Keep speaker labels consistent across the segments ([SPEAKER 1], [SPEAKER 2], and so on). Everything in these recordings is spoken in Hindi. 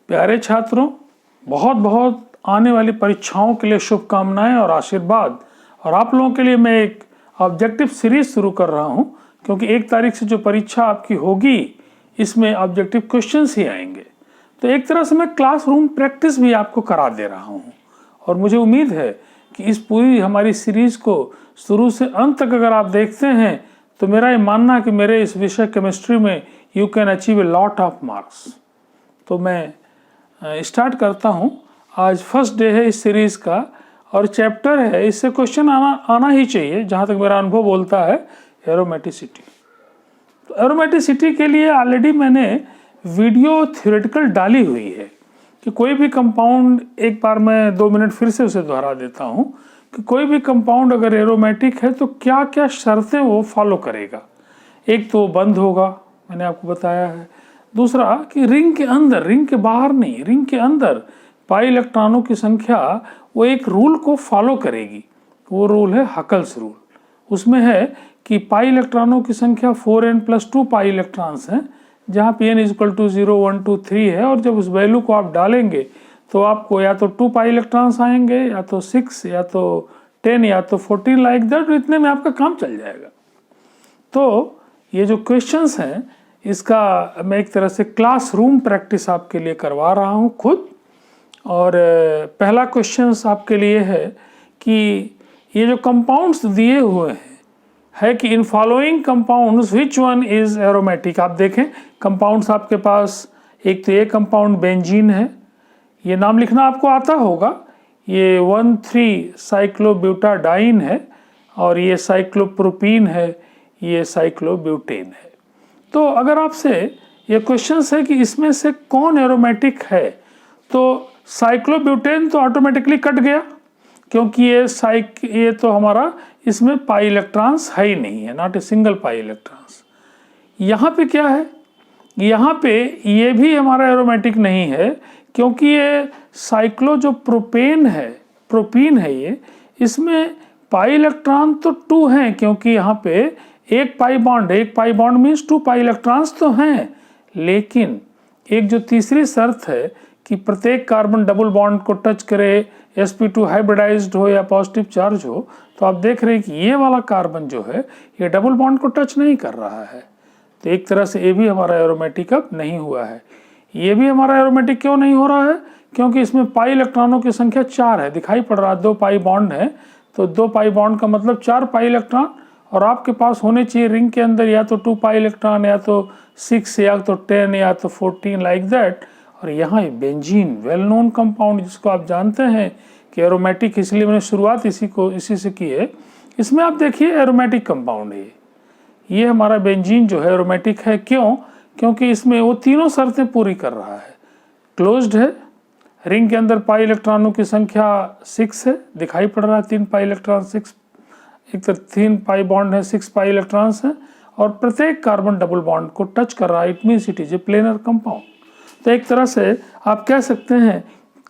[SPEAKER 1] प्यारे छात्रों, बहुत बहुत आने वाली परीक्षाओं के लिए शुभकामनाएं और आशीर्वाद। और आप लोगों के लिए मैं एक ऑब्जेक्टिव सीरीज शुरू कर रहा हूं, क्योंकि 1 तारीख से जो परीक्षा आपकी होगी इसमें ऑब्जेक्टिव क्वेश्चंस ही आएंगे। तो एक तरह से मैं क्लासरूम प्रैक्टिस भी आपको करा दे रहा हूं। और मुझे उम्मीद है कि इस पूरी हमारी सीरीज को शुरू से अंत तक अगर आप देखते हैं तो मेरा ये मानना है कि मेरे इस विषय केमिस्ट्री में you can achieve a lot of marks. तो मैं स्टार्ट करता हूं। आज फर्स्ट डे है इस सीरीज का और चैप्टर है, इससे क्वेश्चन आना ही चाहिए जहां तक मेरा अनुभव बोलता है, एरोमेटिसिटी। तो एरोमेटिसिटी के लिए ऑलरेडी मैंने वीडियो थ्योरेटिकल डाली हुई है कि कोई भी कंपाउंड, एक बार मैं 2 मिनट फिर से उसे दोहरा देता हूं कि कोई भी कंपाउंड अगर एरोमेटिक है तो क्या क्या शर्तें वो फॉलो करेगा। एक तो बंद होगा, मैंने आपको बताया है। दूसरा कि रिंग के अंदर, रिंग के बाहर नहीं, रिंग के अंदर पाई इलेक्ट्रॉनों की संख्या वो एक रूल को फॉलो करेगी। वो रूल है हकल्स रूल। उसमें है कि पाई इलेक्ट्रॉनों की संख्या 4n+2 पाई इलेक्ट्रॉन्स हैं, जहाँ p n = 0, 1, 2, 3 है। और जब उस वैल्यू को आप डालेंगे तो आपको या तो 2 पाई इलेक्ट्रॉन्स आएंगे, या तो 6, या तो 10, या तो 14 लाइक दैट। इतने में आपका काम चल जाएगा। तो ये जो क्वेश्चंस हैं इसका मैं एक तरह से क्लासरूम प्रैक्टिस आपके लिए करवा रहा हूँ खुद। और पहला क्वेश्चंस आपके लिए है कि ये जो कंपाउंड्स दिए हुए हैं है कि in following compounds which one is aromatic. आप देखें कंपाउंड्स आपके पास, एक तो ये कंपाउंड बेंजीन है, ये नाम लिखना आपको आता होगा। ये 1,3 साइक्लोब्यूटाडाइन है और ये साइक्लोप्रोपीन है, ये साइक्लोब्यूटेन है। तो अगर आपसे ये क्वेश्चन है कि इसमें से कौन एरोमेटिक है, तो साइक्लोब्यूटेन तो ऑटोमेटिकली कट गया, क्योंकि ये तो हमारा इसमें पाई इलेक्ट्रॉन्स है ही नहीं है, not a single pi electrons. यहाँ पे क्या है, यहाँ पे ये भी हमारा एरोमेटिक नहीं है, क्योंकि ये साइक्लो जो प्रोपेन है, प्रोपीन है ये, इसमें पाई इलेक्ट्रॉन तो 2 हैं, क्योंकि यहाँ पे एक pi bond means 2 pi electrons तो हैं। लेकिन एक जो तीसरी शर्त है कि प्रत्येक कार्बन डबल बॉन्ड को टच करे, sp2 हाइब्रिडाइज्ड हो या पॉजिटिव चार्ज हो, तो आप देख रहे हैं कि ये वाला कार्बन जो है ये डबल बॉन्ड को टच नहीं कर रहा है। तो एक तरह से ये भी हमारा एरोमेटिक अब नहीं हुआ है। ये भी हमारा एरोमेटिक क्यों नहीं हो रहा है, क्योंकि इसमें पाई इलेक्ट्रॉनों की संख्या 4 है, दिखाई पड़ रहा है 2 पाई बॉन्ड है, तो 2 पाई बॉन्ड का मतलब 4 पाई इलेक्ट्रॉन। और आपके पास होने चाहिए रिंग के अंदर या तो 2 पाई इलेक्ट्रॉन, या तो 6, या तो 10, या तो 14 लाइक दैट। और यहाँ बेंजीन वेल नोन कंपाउंड, जिसको आप जानते हैं कि एरोमेटिक, इसलिए मैंने शुरुआत इसी से की है। इसमें आप देखिए एरोमेटिक कंपाउंड है ये हमारा बेंजीन जो है एरोमेटिक है। क्यों? क्योंकि इसमें वो तीनों शर्तें पूरी कर रहा है। क्लोज्ड है, रिंग के अंदर पाई इलेक्ट्रॉनों की संख्या 6 है, दिखाई पड़ रहा है 3 पाई इलेक्ट्रॉन, 6 एक तरह 3 पाई बॉन्ड है, 6 पाई इलेक्ट्रॉन्स हैं, और प्रत्येक कार्बन डबल बॉन्ड को टच कर रहा है। It means it is a planar compound. तो एक तरह से आप कह सकते हैं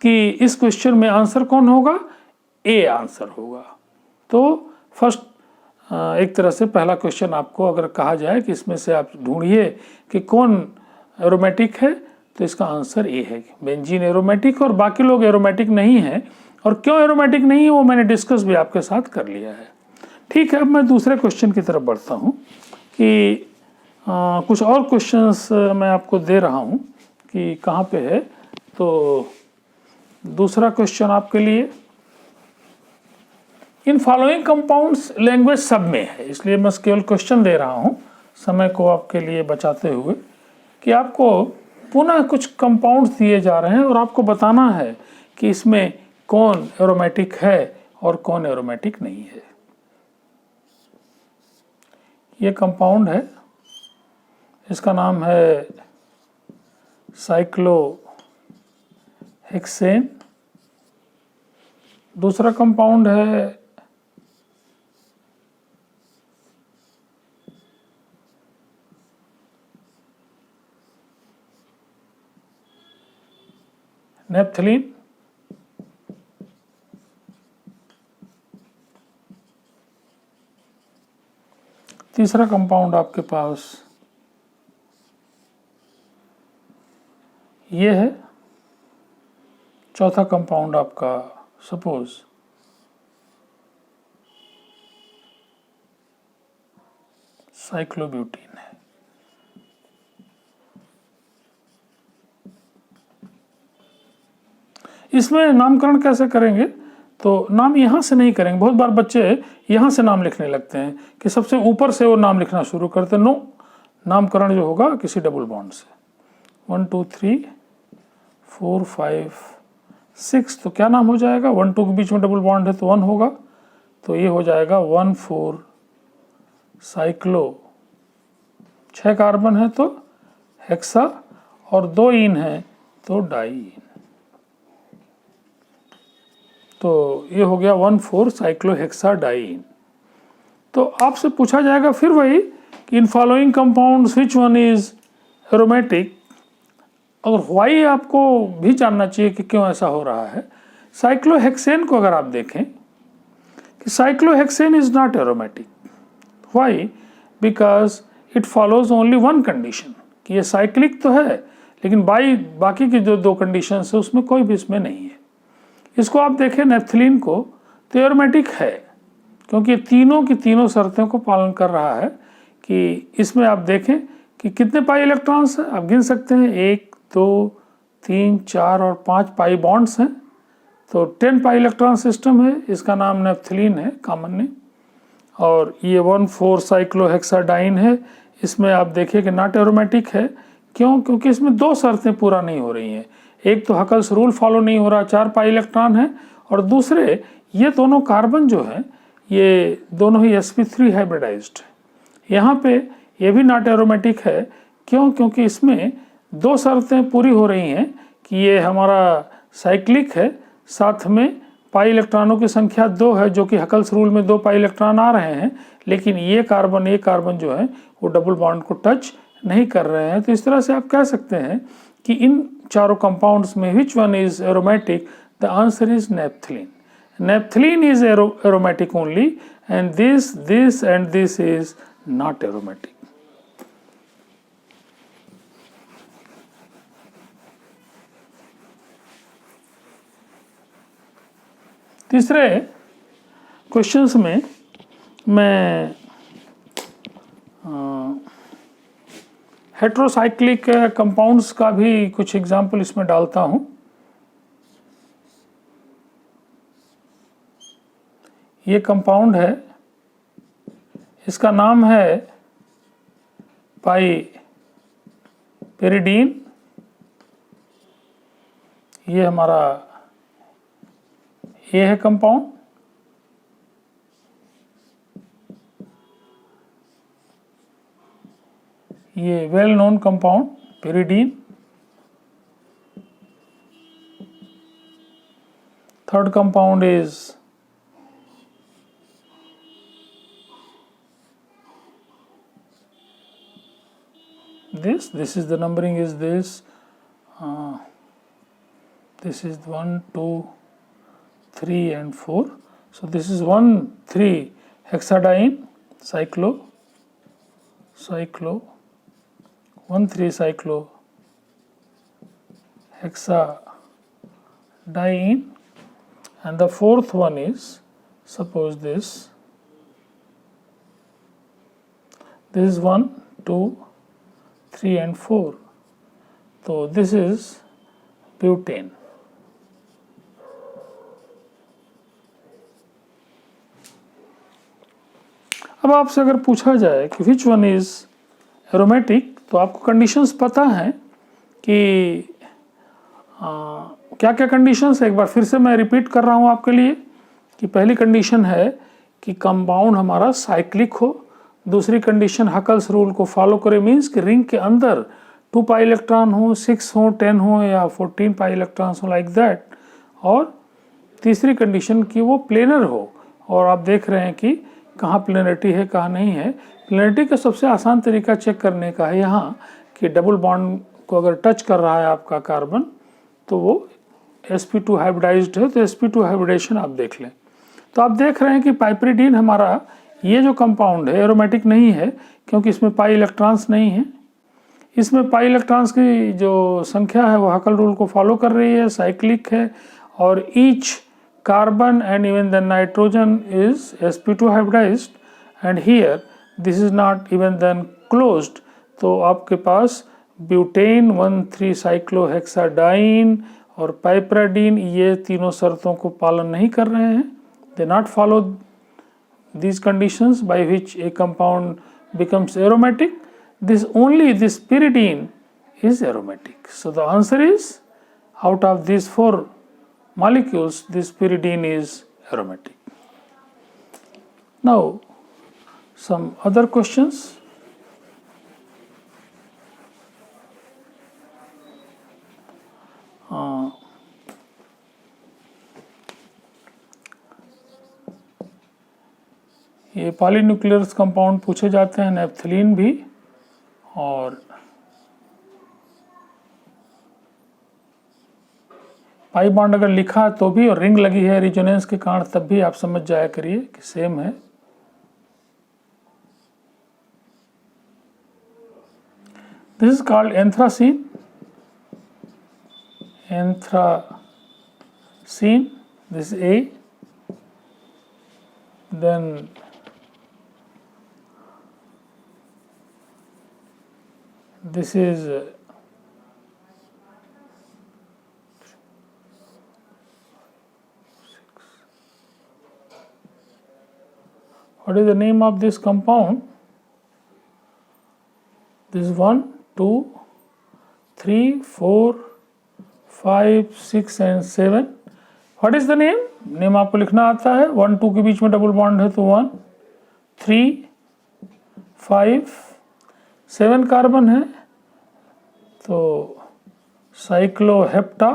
[SPEAKER 1] कि इस क्वेश्चन में आंसर कौन होगा, ए आंसर होगा। तो फर्स्ट एक तरह से पहला क्वेश्चन आपको अगर कहा जाए कि इसमें से आप ढूंढिए कि कौन एरोमेटिक है, तो इसका आंसर ए है, बेंजीन एरोमेटिक और बाकी लोग एरोमेटिक नहीं हैं। और क्यों एरोमेटिक नहीं है वो मैंने डिस्कस भी आपके साथ कर लिया है। ठीक है, अब मैं दूसरे क्वेश्चन की तरफ बढ़ता हूँ कि कुछ और क्वेश्चंस मैं आपको दे रहा हूँ कि कहाँ पे है। तो दूसरा क्वेश्चन आपके लिए, इन फॉलोइंग कंपाउंड्स लैंग्वेज सब में है, इसलिए मैं केवल क्वेश्चन दे रहा हूँ समय को आपके लिए बचाते हुए, कि आपको पुनः कुछ कंपाउंड्स दिए जा रहे हैं और आपको बताना है कि इसमें कौन एरोमेटिक है और कौन एरोमेटिक नहीं है। ये कंपाउंड है, इसका नाम है साइक्लोहेक्सेन। दूसरा कंपाउंड है नेप्थलीन। तीसरा कंपाउंड आपके पास ये है चौथा कंपाउंड आपका सपोज साइक्लोब्यूटीन है। इसमें नामकरण कैसे करेंगे? तो नाम यहाँ से नहीं करेंगे। बहुत बार बच्चे यहाँ से नाम लिखने लगते हैं कि सबसे ऊपर से वो नाम लिखना शुरू करते हैं। नो, नामकरण जो होगा किसी डबल बॉन्ड से। 1 2 3 4 5 6, तो क्या नाम हो जाएगा? 1 2 के बीच में डबल बॉन्ड है तो 1 होगा, तो ये हो जाएगा 1 4 साइक्लो। 6 कार्बन है तो हेक्सा, और 2 इन है तो डाईइन। तो ये हो गया 1 4 साइक्लोहेक्साडाईन। तो आपसे पूछा जाएगा फिर वही कि in following compounds which one is aromatic, और वाई आपको भी जानना चाहिए कि क्यों ऐसा हो रहा है। साइक्लोहेक्सेन को अगर आप देखें कि cyclohexane is not aromatic. Why? Because it follows only one condition कि ये साइक्लिक तो है, लेकिन बाकी की जो 2 कंडीशन है उसमें कोई भी इसमें नहीं है। इसको आप देखें नेफ्थलीन को, तो एरोमेटिक है क्योंकि तीनों की तीनों शर्तों को पालन कर रहा है। कि इसमें आप देखें कि कितने पाई इलेक्ट्रॉन्स हैं, आप गिन सकते हैं 1 2 3 4 और 5 पाई बॉन्ड्स हैं, तो 10 पाई इलेक्ट्रॉन सिस्टम है। इसका नाम नेफ्थलीन है कॉमन नेम। और ये 1 4 साइक्लोहेक्साडाईन है। इसमें आप देखिए कि नॉट एरोमेटिक है। क्यों? क्योंकि इसमें 2 शर्तें पूरा नहीं हो रही हैं। एक तो हकल्स रूल फॉलो नहीं हो रहा, 4 पाई इलेक्ट्रॉन है, और दूसरे ये दोनों कार्बन जो है ये दोनों ही sp3 हाइब्रिडाइज्ड है। यहाँ पे ये भी नॉट एरोमेटिक है। क्यों? क्योंकि इसमें 2 शर्तें पूरी हो रही हैं कि ये हमारा साइक्लिक है, साथ में पाई इलेक्ट्रॉनों की संख्या 2 है, जो कि हकल्स रूल में 2 पाई इलेक्ट्रॉन आ रहे हैं, लेकिन ये कार्बन जो है वो डबल बॉन्ड को टच नहीं कर रहे हैं। तो इस तरह से आप कह सकते हैं कि इन चारों कंपाउंड्स में which one is aromatic? The answer is naphthalene. Naphthalene is aromatic only, and this and this is not aromatic. तीसरे क्वेश्चंस में मैं हेट्रोसाइक्लिक कंपाउंड्स का भी कुछ एग्जाम्पल इसमें डालता हूं। ये कंपाउंड है, इसका नाम है पाई पेरिडीन। ये हमारा ये है कंपाउंड। ये well known compound pyridine. Third compound is this is the numbering is this is 1 2 3 and 4. So this is 1 3 hexadiene cyclo 1 3 cyclo hexadiene, and the fourth one is, suppose this is 1 2 3 and 4. So this is butane. अब आपसे अगर पूछा जाए कि विच वन इज एरोमेटिक, तो आपको कंडीशंस पता हैं कि क्या क्या कंडीशंस है। एक बार फिर से मैं रिपीट कर रहा हूँ आपके लिए कि पहली कंडीशन है कि कंपाउंड हमारा साइक्लिक हो। दूसरी कंडीशन हकल्स रूल को फॉलो करे, मीन्स कि रिंग के अंदर 2 पाई इलेक्ट्रॉन हो, 6 हो, 10 हो या 14 पाई इलेक्ट्रॉन्स हो, लाइक दैट। और तीसरी कंडीशन कि वो प्लेनर हो, और आप देख रहे हैं कि कहाँ प्लेनरिटी है कहाँ नहीं है। प्लेनरिटी का सबसे आसान तरीका चेक करने का है यहाँ कि डबल बॉन्ड को अगर टच कर रहा है आपका कार्बन तो वो sp2 हाइब्रिडाइज्ड है, तो sp2 हाइब्रिडेशन आप देख लें। तो आप देख रहे हैं कि पाइपरिडीन हमारा ये जो कंपाउंड है एरोमेटिक नहीं है क्योंकि इसमें पाई इलेक्ट्रॉन्स नहीं है। इसमें पाई इलेक्ट्रॉन्स की जो संख्या है वो हकल रूल को फॉलो कर रही है, साइक्लिक है, और each carbon and even the nitrogen is sp2 hybridised, and here this is not even then closed. तो आपके पास ब्यूटेन 1,3 साइक्लोहेक्साडाइन और पाइपराडीन ये तीनों शर्तों को पालन नहीं कर रहे हैं। They not follow these conditions by which a compound becomes aromatic. This pyridine is aromatic. So the answer is, out of these 4 molecules, this pyridine is aromatic. Now some other questions. ये पॉलीन्यूक्लियर कंपाउंड पूछे जाते हैं, नेप्थलीन भी, और पाई बॉन्ड अगर लिखा तो भी और रिंग लगी है रिजोनेंस के कारण तब भी आप समझ जाया करिए कि सेम है। This is called anthracene. Anthracene, this is A. Then this is what is the name of this compound? This is 1, 2, 3, 4, 5, 6 and 7. What is the name? Name आपको लिखना आता है। 1, 2 के बीच में डबल बॉन्ड है तो 1, 3, 5, 7 कार्बन है तो साइक्लोहेप्टा।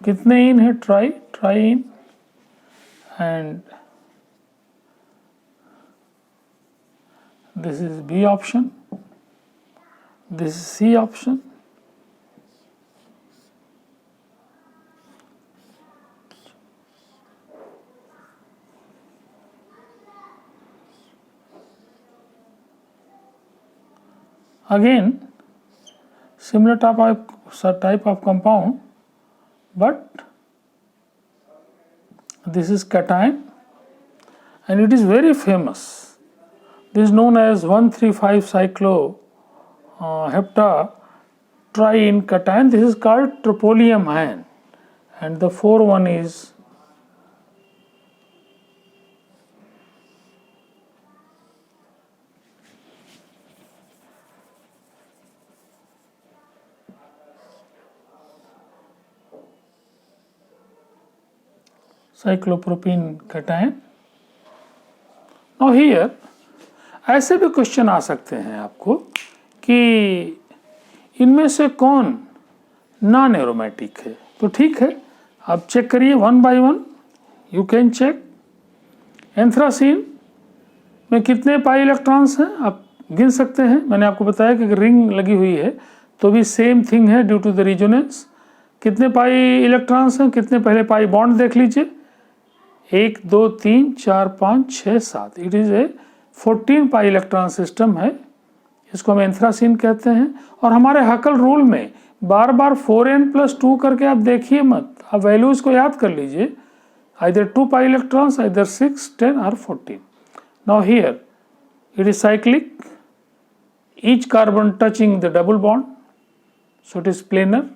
[SPEAKER 1] कितने इन है? Triene, and this is B option, this is C option. Again, similar type of compound, but this is cation and it is very famous. This is known as 1,3,5 cycloheptatriene cation. This is called troponium ion, and the 4th one is cyclopropene cation. Now here ऐसे भी क्वेश्चन आ सकते हैं आपको कि इनमें से कौन नॉन एरोमेटिक है। तो ठीक है, आप चेक करिए 1 by 1, you can check. Anthracene में कितने पाई इलेक्ट्रॉन्स हैं आप गिन सकते हैं। मैंने आपको बताया कि रिंग लगी हुई है तो भी सेम थिंग है ड्यू टू द रिजोनेंस। कितने पाई इलेक्ट्रॉन्स हैं, कितने पहले पाई बॉन्ड देख लीजिए, 1, 2, 3, 4, 5, 6, 7। It is a 14 pi electron system है, इसको हम एंथ्रासीन कहते हैं। और हमारे हकल रूल में बार बार 4n+2 करके आप देखिए मत, आप वैल्यूज को याद कर लीजिए, आइदर 2 पाई इलेक्ट्रॉन्स, आइदर 6, 10 और 14। Now here it is cyclic, each carbon touching the double bond, so it is planar,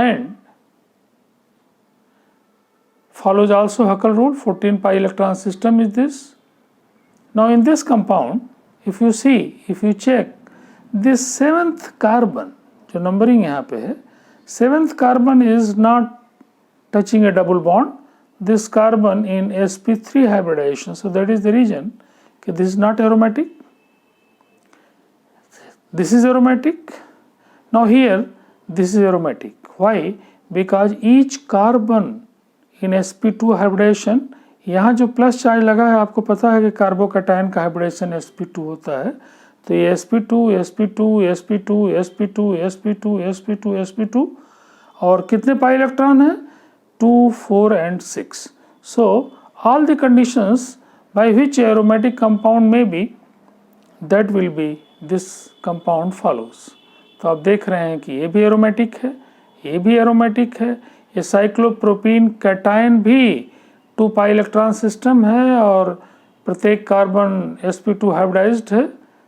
[SPEAKER 1] and follows also Huckel rule. 14 pi electron system is this. Now in this compound, if you see, if you check this 7th carbon, जो numbering यहाँ पे है, 7th carbon is not touching a double bond. This carbon in sp3 hybridization, so that is the reason that this is not aromatic. This is aromatic. Now here this is aromatic. Why? Because each carbon in sp2 hybridization, यहाँ जो प्लस चार्ज लगा है आपको पता है कि कार्बोकैटायन का हाइब्रिडेशन sp2 होता है, तो ये sp2 sp2 sp2 sp2 sp2 sp2 sp2 और कितने पाई इलेक्ट्रॉन है? 2, 4 and 6. So all the conditions by which aromatic compound may be, that will be this compound follows। तो आप देख रहे हैं कि ये भी एरोमेटिक है, ये भी एरोमेटिक है, ये साइक्लोप्रोपीन कैटायन भी 2 पाई इलेक्ट्रॉन सिस्टम है और प्रत्येक कार्बन sp2 हाइब्रिडाइज्ड है,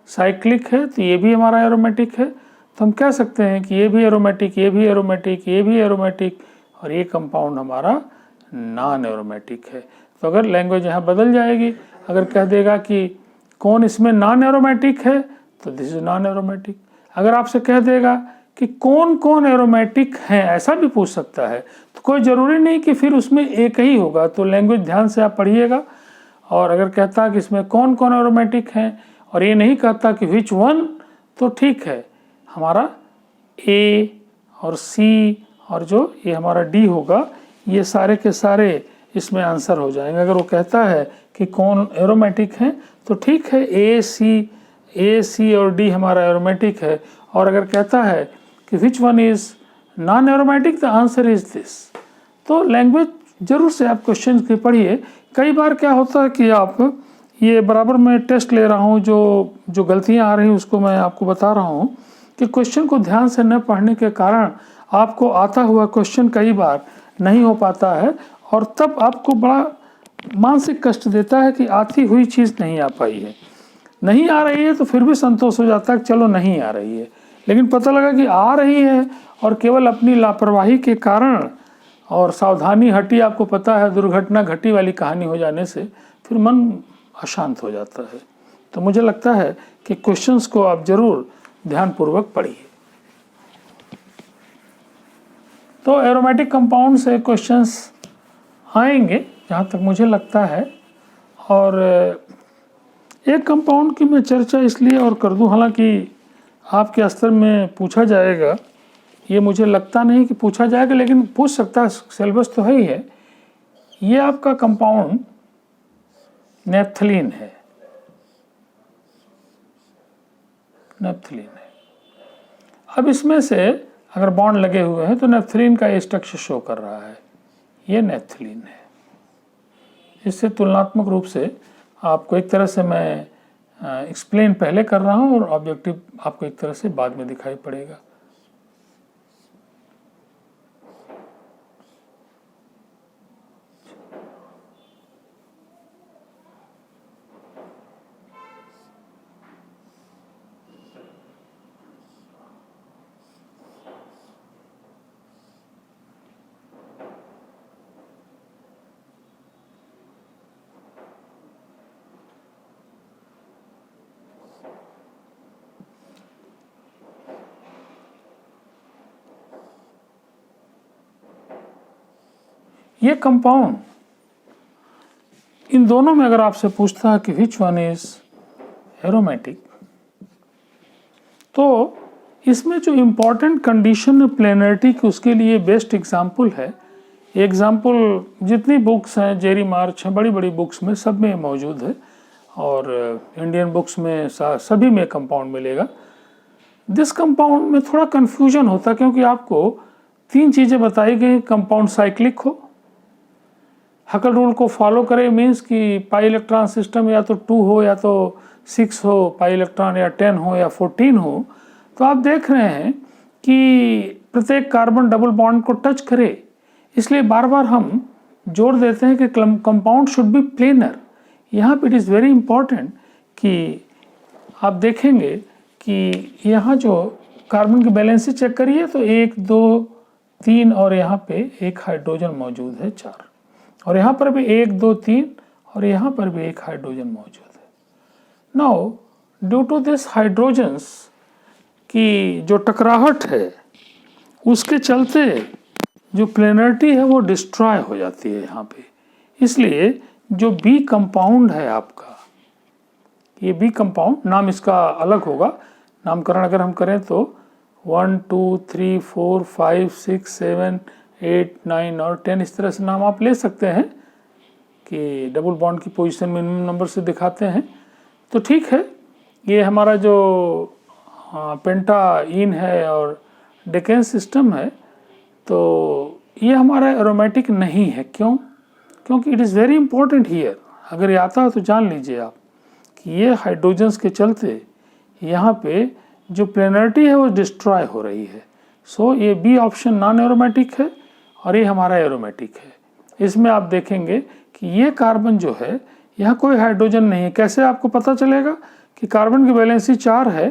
[SPEAKER 1] साइक्लिक है, तो ये भी हमारा एरोमेटिक है। तो हम कह सकते हैं कि ये भी एरोमेटिक, ये भी एरोमेटिक, ये भी एरोमेटिक और ये कंपाउंड हमारा नॉन एरोमेटिक है। तो अगर लैंग्वेज यहाँ बदल जाएगी, अगर कह देगा कि कौन इसमें नॉन एरोमेटिक है तो दिस इज नॉन एरोमेटिक। अगर आपसे कह देगा कि कौन कौन एरोमेटिक हैं, ऐसा भी पूछ सकता है, तो कोई ज़रूरी नहीं कि फिर उसमें एक ही होगा। तो लैंग्वेज ध्यान से आप पढ़िएगा। और अगर कहता है कि इसमें कौन कौन एरोमेटिक हैं और ये नहीं कहता कि विच वन, तो ठीक है, हमारा ए और सी और जो ये हमारा डी होगा, ये सारे के सारे इसमें आंसर हो जाएंगे। अगर वो कहता है कि कौन एरोमेटिक हैं तो ठीक है, ए सी और डी हमारा एरोमेटिक है। और अगर कहता है कि which one is non aromatic, the answer is this. तो लैंग्वेज जरूर से आप क्वेश्चन की पढ़िए। कई बार क्या होता है कि आप ये बराबर मैं टेस्ट ले रहा हूँ, जो गलतियाँ आ रही हैं उसको मैं आपको बता रहा हूँ कि क्वेश्चन को ध्यान से न पढ़ने के कारण आपको आता हुआ क्वेश्चन कई बार नहीं हो पाता है और तब आपको बड़ा मानसिक कष्ट देता है कि आती हुई चीज़ नहीं आ पाई है। नहीं आ रही है तो फिर भी संतोष हो जाता है कि चलो नहीं आ रही है, लेकिन पता लगा कि आ रही है और केवल अपनी लापरवाही के कारण और सावधानी हटी, आपको पता है दुर्घटना घटी वाली कहानी हो जाने से फिर मन अशांत हो जाता है। तो मुझे लगता है कि क्वेश्चंस को आप जरूर ध्यानपूर्वक पढ़िए। तो एरोमेटिक कंपाउंड से क्वेश्चंस आएंगे जहाँ तक मुझे लगता है। और एक कंपाउंड की मैं चर्चा इसलिए और कर दूं, हालांकि आपके स्तर में पूछा जाएगा, ये मुझे लगता नहीं कि पूछा जाएगा, लेकिन पूछ सकता है, सिलेबस तो है ही है। ये आपका कंपाउंड नेप्थलीन है, नेप्थलीन है। अब इसमें से अगर बॉन्ड लगे हुए हैं तो नेप्थलीन का ये स्ट्रक्चर शो कर रहा है, ये नेप्थलीन है। इससे तुलनात्मक रूप से आपको एक तरह से मैं एक्सप्लेन पहले कर रहा हूँ और ऑब्जेक्टिव आपको एक तरह से बाद में दिखाई पड़ेगा। ये कंपाउंड, इन दोनों में अगर आपसे पूछता है कि विच वन इज एरोमेटिक, तो इसमें जो इम्पोर्टेंट कंडीशन है प्लेनरिटी की, उसके लिए बेस्ट एग्जाम्पल है। एग्जाम्पल जितनी बुक्स हैं, जेरी मार्च हैं, बड़ी बड़ी बुक्स में सब में मौजूद है और इंडियन बुक्स में सभी में कंपाउंड मिलेगा। दिस कंपाउंड में थोड़ा कन्फ्यूजन होता है क्योंकि आपको 3 चीज़ें बताई गई। कंपाउंड साइक्लिक हो, हकल रूल को फॉलो करे, मीन्स कि पाई इलेक्ट्रॉन सिस्टम या तो 2 हो या तो 6 हो पाई इलेक्ट्रॉन, या 10 हो या 14 हो। तो आप देख रहे हैं कि प्रत्येक कार्बन डबल बॉन्ड को टच करे, इसलिए बार बार हम जोर देते हैं कि कंपाउंड शुड बी प्लेनर। यहाँ पे इट इज़ वेरी इंपॉर्टेंट कि आप देखेंगे कि यहाँ जो कार्बन की बैलेंस चेक करिए तो 1 2 3 और यहाँ पे एक हाइड्रोजन मौजूद है 4, और यहाँ पर भी 1 2 3 और यहाँ पर भी एक हाइड्रोजन मौजूद है। Now due to this hydrogens की जो टकराहट है उसके चलते जो प्लेनरिटी है वो डिस्ट्रॉय हो जाती है यहाँ पे। इसलिए जो बी कंपाउंड है आपका, ये बी कंपाउंड, नाम इसका अलग होगा, नामकरण अगर हम करें तो 1 2 3 4 5 6 7 8 9 और 10 इस तरह से नाम आप ले सकते हैं कि डबल बॉन्ड की पोजीशन मिनिमम नंबर से दिखाते हैं। तो ठीक है, ये हमारा जो पेंटाइन है और डेकेन सिस्टम है, तो ये हमारा एरोमेटिक नहीं है। क्यों? क्योंकि it is very important here. अगर ये आता है तो जान लीजिए आप कि ये हाइड्रोजन्स के चलते यहाँ पे जो प्लेनरिटी है वो डिस्ट्रॉय हो रही है। सो ये बी ऑप्शन नॉन एरोमेटिक है और ये हमारा एरोमेटिक है। इसमें आप देखेंगे कि ये कार्बन जो है यहाँ कोई हाइड्रोजन नहीं है। कैसे आपको पता चलेगा कि कार्बन की वैलेंसी 4 है,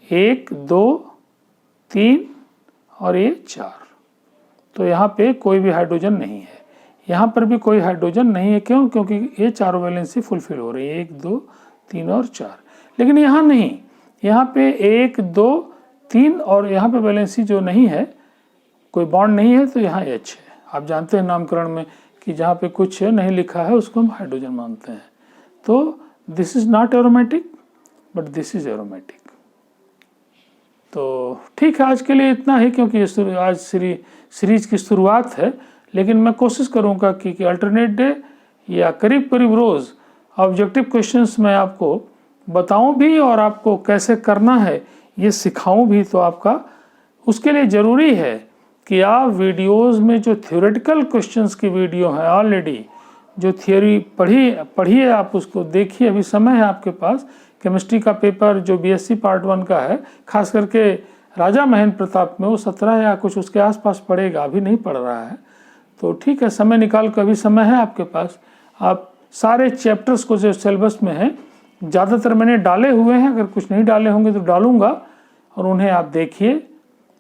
[SPEAKER 1] 1 2 3 और ये 4, तो यहाँ पे कोई भी हाइड्रोजन नहीं है। यहाँ पर भी कोई हाइड्रोजन नहीं है। क्यों? क्योंकि ये चारों वैलेंसी फुलफिल हो रही है, 1 2 3 और 4। लेकिन यहाँ नहीं, यहाँ पे 1 2 3 और यहाँ पे वैलेंसी जो नहीं है, कोई बॉन्ड नहीं है, तो यहाँ H है। आप जानते हैं नामकरण में कि जहाँ पे कुछ नहीं लिखा है उसको हम हाइड्रोजन मानते हैं। तो this is not aromatic but this is aromatic. तो ठीक है, आज के लिए इतना ही, क्योंकि आज सीरीज की शुरुआत है। लेकिन मैं कोशिश करूँगा कि अल्टरनेट डे या करीब करीब रोज़ ऑब्जेक्टिव क्वेश्चंस मैं आपको बताऊं भी और आपको कैसे करना है ये सिखाऊं भी। तो आपका उसके लिए ज़रूरी है कि आप वीडियोस में जो थ्योरेटिकल क्वेश्चंस की वीडियो है, ऑलरेडी जो थियोरी पढ़िए आप उसको देखिए। अभी समय है आपके पास। केमिस्ट्री का पेपर जो बीएससी पार्ट 1 का है, खास करके राजा महेंद्र प्रताप में, वो 17 या कुछ उसके आसपास पढ़ेगा, अभी नहीं पढ़ रहा है। तो ठीक है, समय निकाल कर, अभी समय है आपके पास। आप सारे चैप्टर्स को जो सिलेबस में है, ज़्यादातर मैंने डाले हुए हैं, अगर कुछ नहीं डाले होंगे तो डालूंगा, और उन्हें आप देखिए,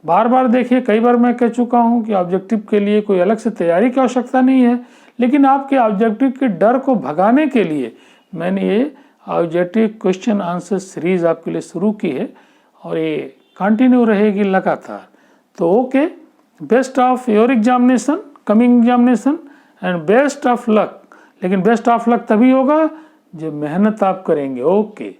[SPEAKER 1] बार बार देखिए। कई बार मैं कह चुका हूं कि ऑब्जेक्टिव के लिए कोई अलग से तैयारी की आवश्यकता नहीं है, लेकिन आपके ऑब्जेक्टिव के डर को भगाने के लिए मैंने ये ऑब्जेक्टिव क्वेश्चन आंसर सीरीज आपके लिए शुरू की है और ये कंटिन्यू रहेगी लगातार। तो okay, best of your examination, coming examination, and best of luck. लेकिन बेस्ट ऑफ लक तभी होगा जब मेहनत आप करेंगे। ओके।